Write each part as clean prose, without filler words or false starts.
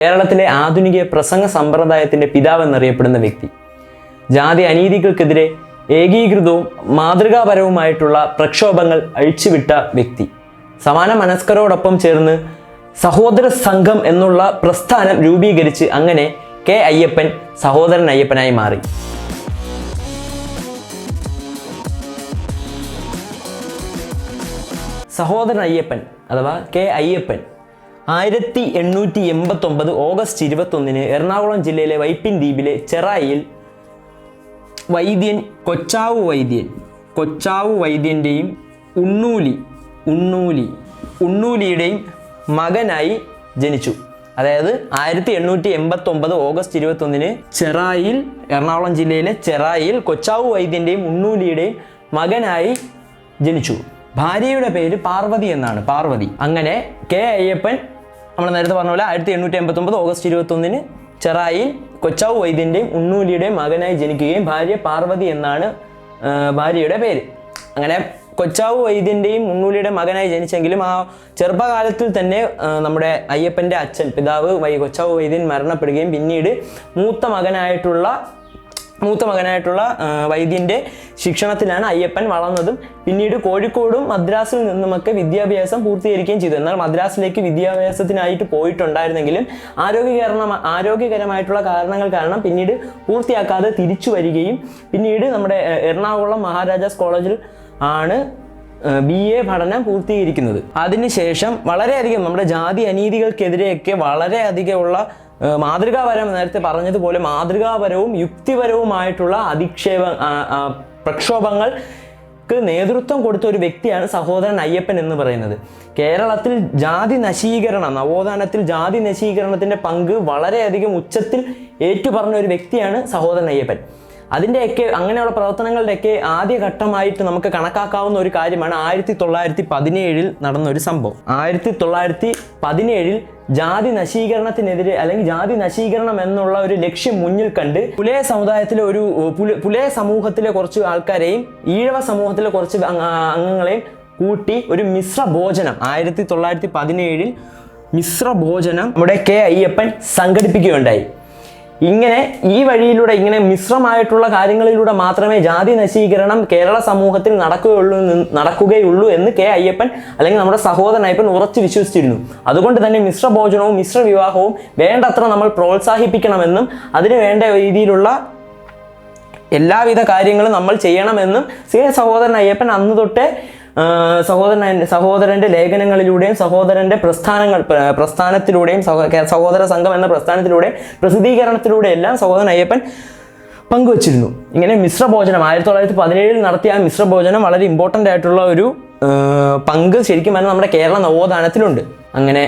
കേരളത്തിലെ ആധുനിക പ്രസംഗ സമ്പ്രദായത്തിന്റെ പിതാവ് എന്നറിയപ്പെടുന്ന വ്യക്തി. ജാതി അനീതികൾക്കെതിരെ ഏകീകൃതവും മാതൃകാപരവുമായിട്ടുള്ള പ്രക്ഷോഭങ്ങൾ അഴിച്ചുവിട്ട വ്യക്തി. സമാന മനസ്കരോടൊപ്പം ചേർന്ന് സഹോദര സംഘം എന്നുള്ള പ്രസ്ഥാനം രൂപീകരിച്ച് അങ്ങനെ കെ അയ്യപ്പൻ സഹോദരൻ അയ്യപ്പനായി മാറി. സഹോദരൻ അയ്യപ്പൻ അഥവാ കെ അയ്യപ്പൻ 1889 ഓഗസ്റ്റ് 21 എറണാകുളം ജില്ലയിലെ വൈപ്പിൻ ദ്വീപിലെ ചെറായിൽ വൈദ്യൻ കൊച്ചാവു വൈദ്യൻ്റെയും ഉണ്ണൂലിയുടെയും മകനായി ജനിച്ചു. അതായത് 1889 ഓഗസ്റ്റ് 21 ചെറായിൽ, എറണാകുളം ജില്ലയിലെ ചെറായിൽ കൊച്ചാവു വൈദ്യൻ്റെയും ഉണ്ണൂലിയുടെയും മകനായി ജനിച്ചു. ഭാര്യയുടെ പേര് പാർവതി എന്നാണ്. അങ്ങനെ കെ അയ്യപ്പൻ നമ്മൾ നേരത്തെ പറഞ്ഞ പോലെ 1889 ഓഗസ്റ്റ് 21 ചെറായിൽ കൊച്ചാവു വൈദ്യൻ്റെയും ഉണ്ണൂലിയുടെയും മകനായി ജനിക്കുകയും ഭാര്യ പാർവതി എന്നാണ് ഭാര്യയുടെ പേര്. അങ്ങനെ കൊച്ചാവു വൈദ്യൻ്റെയും ഉണ്ണൂലിയുടെ മകനായി ജനിച്ചെങ്കിലും ആ ചെറുപ്പകാലത്തിൽ തന്നെ നമ്മുടെ അയ്യപ്പൻ്റെ അച്ഛൻ പിതാവ് കൊച്ചാവു വൈദ്യൻ മരണപ്പെടുകയും പിന്നീട് മൂത്ത മകനായിട്ടുള്ള വൈദ്യൻ്റെ ശിക്ഷണത്തിലാണ് അയ്യപ്പൻ വളർന്നതും പിന്നീട് കോഴിക്കോടും മദ്രാസിൽ നിന്നുമൊക്കെ വിദ്യാഭ്യാസം പൂർത്തീകരിക്കുകയും ചെയ്തു. എന്നാൽ മദ്രാസിലേക്ക് വിദ്യാഭ്യാസത്തിനായിട്ട് പോയിട്ടുണ്ടായിരുന്നെങ്കിലും ആരോഗ്യകരമായിട്ടുള്ള കാരണങ്ങൾ കാരണം പിന്നീട് പൂർത്തിയാക്കാതെ തിരിച്ചു വരികയും പിന്നീട് നമ്മുടെ എറണാകുളം മഹാരാജാസ് കോളേജിൽ ആണ് BA പഠനം പൂർത്തീകരിക്കുന്നത്. അതിനുശേഷം വളരെയധികം നമ്മുടെ ജാതി അനീതികൾക്കെതിരെയൊക്കെ വളരെയധികമുള്ള നേരത്തെ പറഞ്ഞതുപോലെ മാതൃകാപരവും യുക്തിപരവുമായിട്ടുള്ള പ്രക്ഷോഭങ്ങൾക്ക് നേതൃത്വം കൊടുത്ത ഒരു വ്യക്തിയാണ് സഹോദരൻ അയ്യപ്പൻ എന്ന് പറയുന്നത്. കേരളത്തിൽ നവോത്ഥാനത്തിൽ ജാതി നശീകരണത്തിൻ്റെ പങ്ക് വളരെയധികം ഉച്ചത്തിൽ ഏറ്റുപറഞ്ഞ ഒരു വ്യക്തിയാണ് സഹോദരൻ അയ്യപ്പൻ. അതിൻ്റെയൊക്കെ അങ്ങനെയുള്ള പ്രവർത്തനങ്ങളുടെയൊക്കെ ആദ്യഘട്ടമായിട്ട് നമുക്ക് കണക്കാക്കാവുന്ന ഒരു കാര്യമാണ് 1917 നടന്ന ഒരു സംഭവം. 1917 ജാതി നശീകരണത്തിനെതിരെ അല്ലെങ്കിൽ ജാതി നശീകരണം എന്നുള്ള ഒരു ലക്ഷ്യം മുന്നിൽ കണ്ട് പുലയ സമൂഹത്തിലെ കുറച്ച് ആൾക്കാരെയും ഈഴവ സമൂഹത്തിലെ കുറച്ച് അംഗങ്ങളെയും കൂട്ടി ഒരു മിശ്ര ഭോജനം 1917 മിശ്ര ഭോജനം നമ്മുടെ കെ അയ്യപ്പൻ സംഘടിപ്പിക്കുകയുണ്ടായി. ഇങ്ങനെ ഈ വഴിയിലൂടെ ഇങ്ങനെ മിശ്രമായിട്ടുള്ള കാര്യങ്ങളിലൂടെ മാത്രമേ ജാതി നശീകരണം കേരള സമൂഹത്തിൽ നടക്കുകയുള്ളൂ എന്ന് കെ അയ്യപ്പൻ അല്ലെങ്കിൽ നമ്മുടെ സഹോദരൻ അയ്യപ്പൻ ഉറച്ചു വിശ്വസിച്ചിരുന്നു. അതുകൊണ്ട് തന്നെ മിശ്രഭോജനവും മിശ്ര വിവാഹവും വേണ്ടത്ര നമ്മൾ പ്രോത്സാഹിപ്പിക്കണമെന്നും അതിന് വേണ്ട രീതിയിലുള്ള എല്ലാവിധ കാര്യങ്ങളും നമ്മൾ ചെയ്യണമെന്നും സഹോദരൻ അയ്യപ്പൻ അന്ന് തൊട്ടേ സഹോദരന്റെ ലേഖനങ്ങളിലൂടെയും സഹോദരന്റെ പ്രസ്ഥാനത്തിലൂടെയും സഹോദര സംഘം എന്ന പ്രസ്ഥാനത്തിലൂടെയും പ്രസിദ്ധീകരണത്തിലൂടെ എല്ലാം സഹോദരൻ അയ്യപ്പൻ പങ്കുവച്ചിരുന്നു. ഇങ്ങനെ മിശ്രഭോജനം 1917 നടത്തിയ ആ മിശ്രഭോജനം വളരെ ഇമ്പോർട്ടൻ്റ് ആയിട്ടുള്ള ഒരു പങ്ക് ശരിക്കും പറഞ്ഞാൽ നമ്മുടെ കേരള നവോത്ഥാനത്തിലുണ്ട്. അങ്ങനെ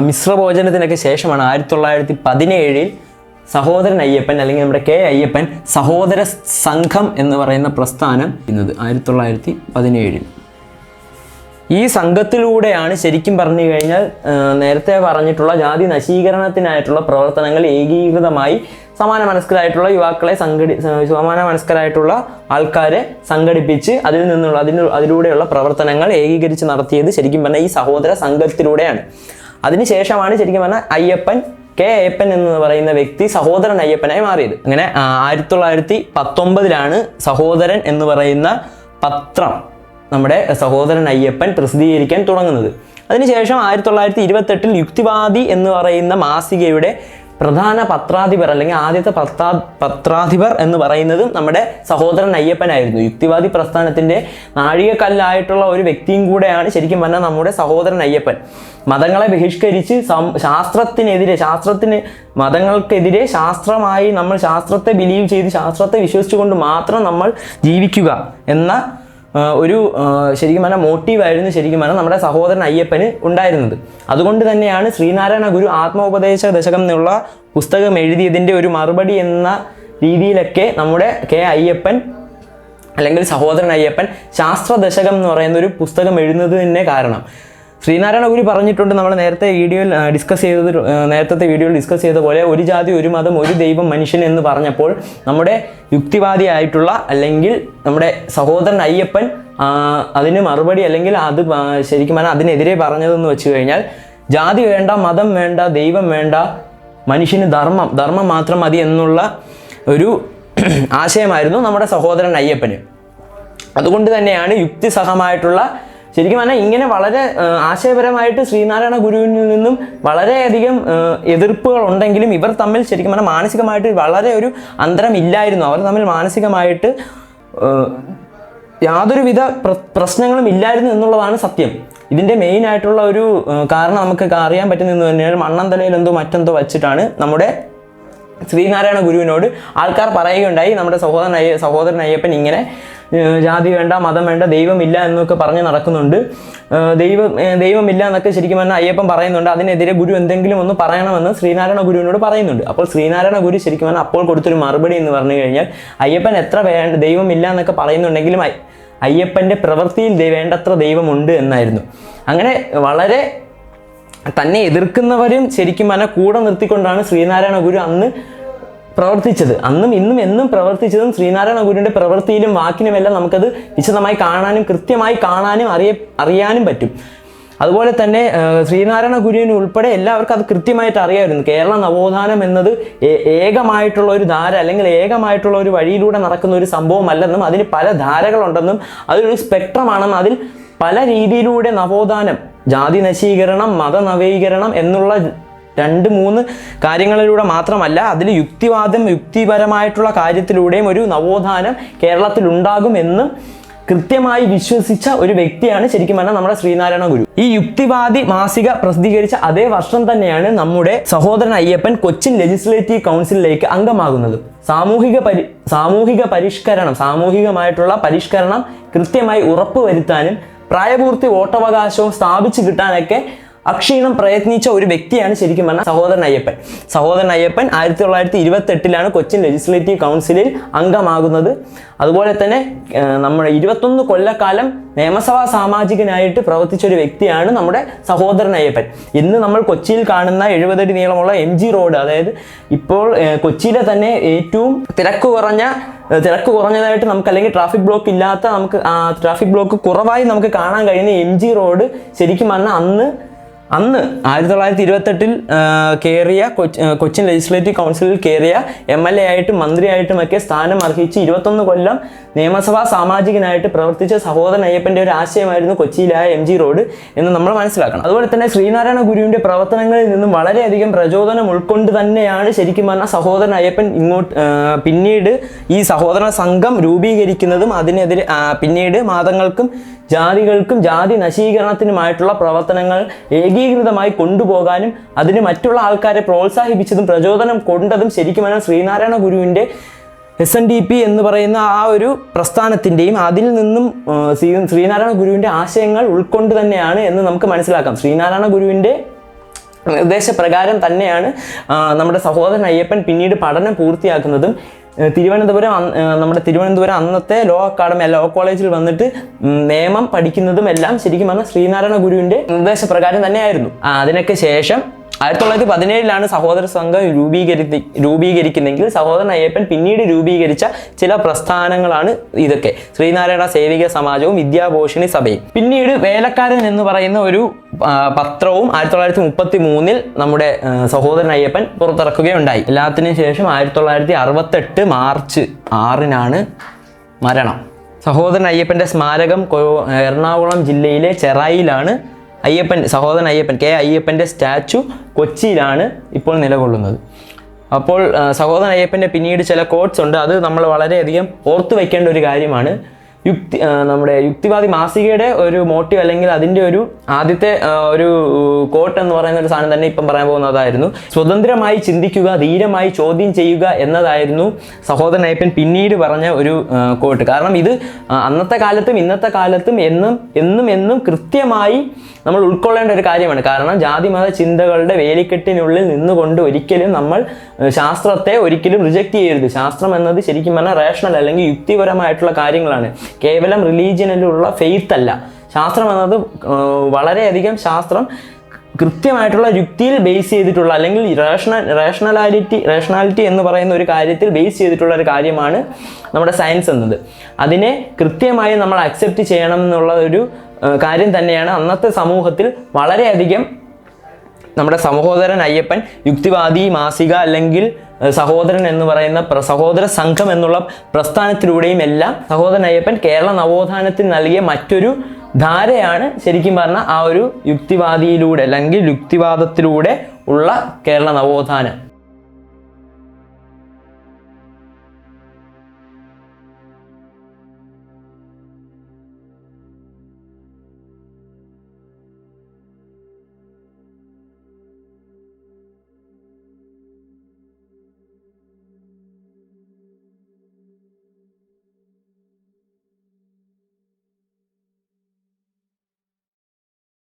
മിശ്രഭോജനത്തിനൊക്കെ ശേഷമാണ് 1917 സഹോദരൻ അയ്യപ്പൻ അല്ലെങ്കിൽ നമ്മുടെ കെ അയ്യപ്പൻ സഹോദര സംഘം എന്ന് പറയുന്ന പ്രസ്ഥാനം ഇന്നത് 1917. ഈ സംഘത്തിലൂടെയാണ് ശരിക്കും പറഞ്ഞു കഴിഞ്ഞാൽ നേരത്തെ പറഞ്ഞിട്ടുള്ള ജാതി നശീകരണത്തിനായിട്ടുള്ള പ്രവർത്തനങ്ങൾ ഏകീകൃതമായി സമാന മനസ്കരായിട്ടുള്ള ആൾക്കാരെ സംഘടിപ്പിച്ച് അതിലൂടെയുള്ള പ്രവർത്തനങ്ങൾ ഏകീകരിച്ച് നടത്തിയത് ശരിക്കും പറഞ്ഞാൽ ഈ സഹോദര സംഘത്തിലൂടെയാണ്. അതിനുശേഷമാണ് ശരിക്കും പറഞ്ഞാൽ കെ അയ്യപ്പൻ എന്ന് പറയുന്ന വ്യക്തി സഹോദരൻ അയ്യപ്പനായി മാറിയത്. അങ്ങനെ 1919 സഹോദരൻ എന്ന് പറയുന്ന പത്രം നമ്മുടെ സഹോദരൻ അയ്യപ്പൻ പ്രസിദ്ധീകരിക്കാൻ തുടങ്ങുന്നത്. അതിനുശേഷം 1928 യുക്തിവാദി എന്ന് പറയുന്ന മാസികയുടെ പ്രധാന പത്രാധിപർ അല്ലെങ്കിൽ ആദ്യത്തെ പത്രാധിപർ എന്ന് പറയുന്നതും നമ്മുടെ സഹോദരൻ അയ്യപ്പനായിരുന്നു. യുക്തിവാദി പ്രസ്ഥാനത്തിൻ്റെ നാഴികക്കല്ലായിട്ടുള്ള ഒരു വ്യക്തിയും കൂടെയാണ് ശരിക്കും പറഞ്ഞാൽ നമ്മുടെ സഹോദരൻ അയ്യപ്പൻ. മതങ്ങളെ ബഹിഷ്കരിച്ച് മതങ്ങൾക്കെതിരെ ശാസ്ത്രമായി നമ്മൾ ശാസ്ത്രത്തെ ബിലീവ് ചെയ്ത് ശാസ്ത്രത്തെ വിശ്വസിച്ചുകൊണ്ട് മാത്രം നമ്മൾ ജീവിക്കുക എന്ന ഒരു ശരിക്കും പറഞ്ഞാൽ മോട്ടീവായിരുന്നു ശരിക്കും പറഞ്ഞാൽ നമ്മുടെ സഹോദരൻ അയ്യപ്പന് ഉണ്ടായിരുന്നത്. അതുകൊണ്ട് തന്നെയാണ് ശ്രീനാരായണ ഗുരു ആത്മോപദേശ ദശകം എന്നുള്ള പുസ്തകം എഴുതിയതിൻ്റെ ഒരു മറുപടി എന്ന രീതിയിലൊക്കെ നമ്മുടെ കെ അയ്യപ്പൻ അല്ലെങ്കിൽ സഹോദരൻ അയ്യപ്പൻ ശാസ്ത്രദശകം എന്ന് പറയുന്ന ഒരു പുസ്തകം എഴുതുന്നതിന് കാരണം ശ്രീനാരായണ ഗുരു പറഞ്ഞിട്ടുണ്ട്. നമ്മൾ നേരത്തെ വീഡിയോയിൽ ഡിസ്കസ് ചെയ്ത പോലെ ഒരു ജാതി ഒരു മതം ഒരു ദൈവം മനുഷ്യൻ എന്ന് പറഞ്ഞപ്പോൾ നമ്മുടെ യുക്തിവാദിയായിട്ടുള്ള അല്ലെങ്കിൽ നമ്മുടെ സഹോദരൻ അയ്യപ്പൻ അതിന് മറുപടി അല്ലെങ്കിൽ അത് ശരിക്കും പറഞ്ഞാൽ അതിനെതിരെ പറഞ്ഞതെന്ന് വെച്ച് കഴിഞ്ഞാൽ ജാതി വേണ്ട, മതം വേണ്ട, ദൈവം വേണ്ട, മനുഷ്യന് ധർമ്മം മാത്രം മതി എന്നുള്ള ഒരു ആശയമായിരുന്നു നമ്മുടെ സഹോദരൻ അയ്യപ്പന്. അതുകൊണ്ട് തന്നെയാണ് യുക്തിസഹമായിട്ടുള്ള, ശരിക്കും പറഞ്ഞാൽ ഇങ്ങനെ വളരെ ആശയപരമായിട്ട് ശ്രീനാരായണ ഗുരുവിൽ നിന്നും വളരെയധികം എതിർപ്പുകൾ ഉണ്ടെങ്കിലും ഇവർ തമ്മിൽ ശരിക്കും പറഞ്ഞാൽ മാനസികമായിട്ട് വളരെ ഒരു അന്തരമില്ലായിരുന്നു. അവർ തമ്മിൽ മാനസികമായിട്ട് യാതൊരുവിധ പ്രശ്നങ്ങളും ഇല്ലായിരുന്നു എന്നുള്ളതാണ് സത്യം. ഇതിൻ്റെ മെയിൻ ആയിട്ടുള്ള ഒരു കാരണം നമുക്ക് അറിയാൻ പറ്റുന്നത് തന്നെയാണ്, മണ്ണന്തലയിൽ മറ്റെന്തോ വച്ചിട്ടാണ് നമ്മുടെ ശ്രീനാരായണ ഗുരുവിനോട് ആൾക്കാർ പറയുകയുണ്ടായി, നമ്മുടെ സഹോദരൻ അയ്യപ്പൻ ഇങ്ങനെ ജാതി വേണ്ട, മതം വേണ്ട, ദൈവമില്ല എന്നൊക്കെ പറഞ്ഞ് നടക്കുന്നുണ്ട്. ദൈവമില്ല എന്നൊക്കെ ശരിക്കും പറഞ്ഞാൽ അയ്യപ്പൻ പറയുന്നുണ്ട്. അതിനെതിരെ ഗുരു എന്തെങ്കിലും ഒന്ന് പറയണമെന്ന് ശ്രീനാരായണ ഗുരുവിനോട് പറയുന്നുണ്ട്. അപ്പോൾ ശ്രീനാരായണ ഗുരു ശരിക്കും പറഞ്ഞാൽ അപ്പോൾ കൊടുത്തൊരു മറുപടി എന്ന് പറഞ്ഞു കഴിഞ്ഞാൽ, അയ്യപ്പൻ എത്ര ദൈവമില്ല എന്നൊക്കെ പറയുന്നുണ്ടെങ്കിലും അയ്യപ്പൻ്റെ പ്രവൃത്തിയിൽ വേണ്ടത്ര ദൈവമുണ്ട് എന്നായിരുന്നു. അങ്ങനെ വളരെ തന്നെ എതിർക്കുന്നവരും ശരിക്കും പറഞ്ഞാൽ കൂടെ നിർത്തിക്കൊണ്ടാണ് ശ്രീനാരായണ ഗുരു അന്ന് പ്രവർത്തിച്ചത്. അന്നും ഇന്നും എന്നും പ്രവർത്തിച്ചതും ശ്രീനാരായണ ഗുരുവിൻ്റെ പ്രവൃത്തിയിലും വാക്കിനുമെല്ലാം നമുക്കത് വിശദമായി കാണാനും കൃത്യമായി കാണാനും അറിയാനും പറ്റും. അതുപോലെ തന്നെ ശ്രീനാരായണ ഗുരുവിന് ഉൾപ്പെടെ എല്ലാവർക്കും അത് കൃത്യമായിട്ട് അറിയാമായിരുന്നു. കേരള നവോത്ഥാനം എന്നത് ഏകമായിട്ടുള്ള ഒരു ധാര അല്ലെങ്കിൽ ഏകമായിട്ടുള്ള ഒരു വഴിയിലൂടെ നടക്കുന്ന ഒരു സംഭവമല്ലെന്നും അതിന് പല ധാരകളുണ്ടെന്നും അതൊരു സ്പെക്ട്രമാണെന്നും അതിൽ പല രീതിയിലൂടെ നവോത്ഥാനം, ജാതി നശീകരണം, മതനവീകരണം എന്നുള്ള 2-3 കാര്യങ്ങളിലൂടെ മാത്രമല്ല, അതിൽ യുക്തിപരമായിട്ടുള്ള കാര്യത്തിലൂടെയും ഒരു നവോത്ഥാനം കേരളത്തിൽ ഉണ്ടാകുമെന്നും കൃത്യമായി വിശ്വസിച്ച ഒരു വ്യക്തിയാണ് ശരിക്കും പറഞ്ഞാൽ നമ്മുടെ ശ്രീനാരായണ ഗുരു. ഈ യുക്തിവാദി മാസിക പ്രസിദ്ധീകരിച്ച അതേ വർഷം തന്നെയാണ് നമ്മുടെ സഹോദരൻ അയ്യപ്പൻ കൊച്ചിൻ ലെജിസ്ലേറ്റീവ് കൗൺസിലിലേക്ക് അംഗമാകുന്നത്. സാമൂഹികമായിട്ടുള്ള പരിഷ്കരണം കൃത്യമായി ഉറപ്പുവരുത്താനും പ്രായപൂർത്തി വോട്ടവകാശവും സ്ഥാപിച്ചു കിട്ടാനൊക്കെ അക്ഷീണം പ്രയത്നിച്ച ഒരു വ്യക്തിയാണ് ശരിക്കും പറഞ്ഞാൽ സഹോദരൻ അയ്യപ്പൻ 1928 കൊച്ചിൻ ലെജിസ്ലേറ്റീവ് കൗൺസിലിൽ അംഗമാകുന്നത്. അതുപോലെ തന്നെ നമ്മുടെ 21 കൊല്ലക്കാലം നിയമസഭാ സാമാജികനായിട്ട് പ്രവർത്തിച്ച ഒരു വ്യക്തിയാണ് നമ്മുടെ സഹോദരൻ അയ്യപ്പൻ. ഇന്ന് നമ്മൾ കൊച്ചിയിൽ കാണുന്ന 70 അടി നീളമുള്ള MG റോഡ്, അതായത് ഇപ്പോൾ കൊച്ചിയിലെ തന്നെ ഏറ്റവും തിരക്ക് കുറഞ്ഞതായിട്ട് നമുക്ക്, അല്ലെങ്കിൽ ട്രാഫിക് ബ്ലോക്ക് ഇല്ലാത്ത, നമുക്ക് ട്രാഫിക് ബ്ലോക്ക് കുറവായി നമുക്ക് കാണാൻ കഴിയുന്ന MG റോഡ് ശരിക്കും പറഞ്ഞാൽ അന്ന് 1928 കയറിയ കൊച്ചിൻ ലെജിസ്ലേറ്റീവ് കൗൺസിലിൽ കയറിയ MLA ആയിട്ടും മന്ത്രിയായിട്ടുമൊക്കെ സ്ഥാനം അർഹിച്ച് 21 കൊല്ലം നിയമസഭാ സാമാജികനായിട്ട് പ്രവർത്തിച്ച സഹോദരൻ അയ്യപ്പൻ്റെ ഒരു ആശയമായിരുന്നു കൊച്ചിയിലായ MG റോഡ് എന്ന് നമ്മൾ മനസ്സിലാക്കണം. അതുപോലെ തന്നെ ശ്രീനാരായണ ഗുരുവിൻ്റെ പ്രവർത്തനങ്ങളിൽ നിന്നും വളരെയധികം പ്രചോദനം ഉൾക്കൊണ്ട് തന്നെയാണ് ശരിക്കും പറഞ്ഞാൽ സഹോദരൻ അയ്യപ്പൻ പിന്നീട് ഈ സഹോദര സംഘം രൂപീകരിക്കുന്നതും അതിനെതിരെ പിന്നീട് മതങ്ങൾക്കും ജാതികൾക്കും ജാതി നശീകരണത്തിനുമായിട്ടുള്ള പ്രവർത്തനങ്ങൾ ഏകീകൃതമായി കൊണ്ടുപോകാനും അതിന് മറ്റുള്ള ആൾക്കാരെ പ്രോത്സാഹിപ്പിച്ചതും പ്രചോദനം കൊണ്ടതും ശരിക്കും പറഞ്ഞാൽ ശ്രീനാരായണ ഗുരുവിൻ്റെ SNDP എന്ന് പറയുന്ന ആ ഒരു പ്രസ്ഥാനത്തിൻ്റെയും അതിൽ നിന്നും ശ്രീനാരായണ ഗുരുവിൻ്റെ ആശയങ്ങൾ ഉൾക്കൊണ്ട് തന്നെയാണ് എന്ന് നമുക്ക് മനസ്സിലാക്കാം. ശ്രീനാരായണ ഗുരുവിൻ്റെ നിർദ്ദേശപ്രകാരം തന്നെയാണ് നമ്മുടെ സഹോദരൻ അയ്യപ്പൻ പിന്നീട് പഠനം പൂർത്തിയാക്കുന്നതും. തിരുവനന്തപുരം അന്നത്തെ ലോ കോളേജിൽ വന്നിട്ട് നിയമം പഠിക്കുന്നതും എല്ലാം ശരിക്കും പറഞ്ഞാൽ ശ്രീനാരായണ ഗുരുവിൻ്റെ നിർദ്ദേശപ്രകാരം തന്നെയായിരുന്നു. അതിനൊക്കെ ശേഷം 1917 സഹോദര സംഘം രൂപീകരിക്കുന്നെങ്കിൽ സഹോദരൻ അയ്യപ്പൻ പിന്നീട് രൂപീകരിച്ച ചില പ്രസ്ഥാനങ്ങളാണ് ഇതൊക്കെ: ശ്രീനാരായണ സേവിക സമാജവും വിദ്യാഭോഷിണി സഭയും. പിന്നീട് വേലക്കാരൻ എന്ന് പറയുന്ന ഒരു പത്രവും 1933 നമ്മുടെ സഹോദരൻ അയ്യപ്പൻ പുറത്തിറക്കുകയുണ്ടായി. എല്ലാത്തിനും ശേഷം 1968 മാർച്ച് 6 മരണം. സഹോദരൻ അയ്യപ്പൻ്റെ സ്മാരകം എറണാകുളം ജില്ലയിലെ ചെറായിലാണ്. സഹോദരൻ അയ്യപ്പൻ കെ അയ്യപ്പൻ്റെ സ്റ്റാച്ചു കൊച്ചിയിലാണ് ഇപ്പോൾ നിലകൊള്ളുന്നത്. അപ്പോൾ സഹോദരൻ അയ്യപ്പൻ്റെ പിന്നീട് ചില കോട്ട്സ് ഉണ്ട്, അത് നമ്മൾ വളരെയധികം ഓർത്തു വയ്ക്കേണ്ട ഒരു കാര്യമാണ്. നമ്മുടെ യുക്തിവാദി മാസികയുടെ ഒരു മോട്ടീവ് അല്ലെങ്കിൽ അതിൻ്റെ ഒരു ആദ്യത്തെ ഒരു കോട്ട് എന്ന് പറയുന്ന ഒരു സാധനം തന്നെ ഇപ്പം പറയാൻ പോകുന്നതായിരുന്നു: സ്വതന്ത്രമായി ചിന്തിക്കുക, ധീരമായി ചോദ്യം ചെയ്യുക എന്നതായിരുന്നു സഹോദരൻ അയ്യപ്പൻ പിന്നീട് പറഞ്ഞ ഒരു കോട്ട്. കാരണം ഇത് അന്നത്തെ കാലത്തും ഇന്നത്തെ കാലത്തും എന്നും കൃത്യമായി നമ്മൾ ഉൾക്കൊള്ളേണ്ട ഒരു കാര്യമാണ്. കാരണം ജാതിമത ചിന്തകളുടെ വേലിക്കെട്ടിനുള്ളിൽ നിന്നുകൊണ്ട് ഒരിക്കലും നമ്മൾ ശാസ്ത്രത്തെ ഒരിക്കലും റിജക്റ്റ് ചെയ്യരുത്. ശാസ്ത്രം എന്നത് ശരിക്കും പറഞ്ഞാൽ റേഷണൽ അല്ലെങ്കിൽ യുക്തിപരമായിട്ടുള്ള കാര്യങ്ങളാണ്, കേവലം റിലീജിയനിലുള്ള ഫെയ്ത്ത് അല്ല. ശാസ്ത്രം എന്നത് വളരെയധികം കൃത്യമായിട്ടുള്ള യുക്തിയിൽ ബേസ് ചെയ്തിട്ടുള്ള അല്ലെങ്കിൽ റേഷണാലിറ്റി എന്ന് പറയുന്ന ഒരു കാര്യത്തിൽ ബേസ് ചെയ്തിട്ടുള്ള ഒരു കാര്യമാണ് നമ്മുടെ സയൻസ് എന്നത്. അതിനെ കൃത്യമായി നമ്മൾ അക്സെപ്റ്റ് ചെയ്യണം എന്നുള്ള ഒരു കാര്യം തന്നെയാണ് അന്നത്തെ സമൂഹത്തിൽ വളരെയധികം നമ്മുടെ സഹോദരൻ അയ്യപ്പൻ യുക്തിവാദി മാസിക അല്ലെങ്കിൽ സഹോദരൻ എന്ന് പറയുന്ന സഹോദര സംഘം എന്നുള്ള പ്രസ്ഥാനത്തിലൂടെയും എല്ലാം സഹോദരൻ അയ്യപ്പൻ കേരള നവോത്ഥാനത്തിൽ നൽകിയ മറ്റൊരു ധാരയാണ് ശരിക്കും പറഞ്ഞാൽ ആ ഒരു യുക്തിവാദിയിലൂടെ അല്ലെങ്കിൽ യുക്തിവാദത്തിലൂടെ ഉള്ള കേരള നവോത്ഥാനം.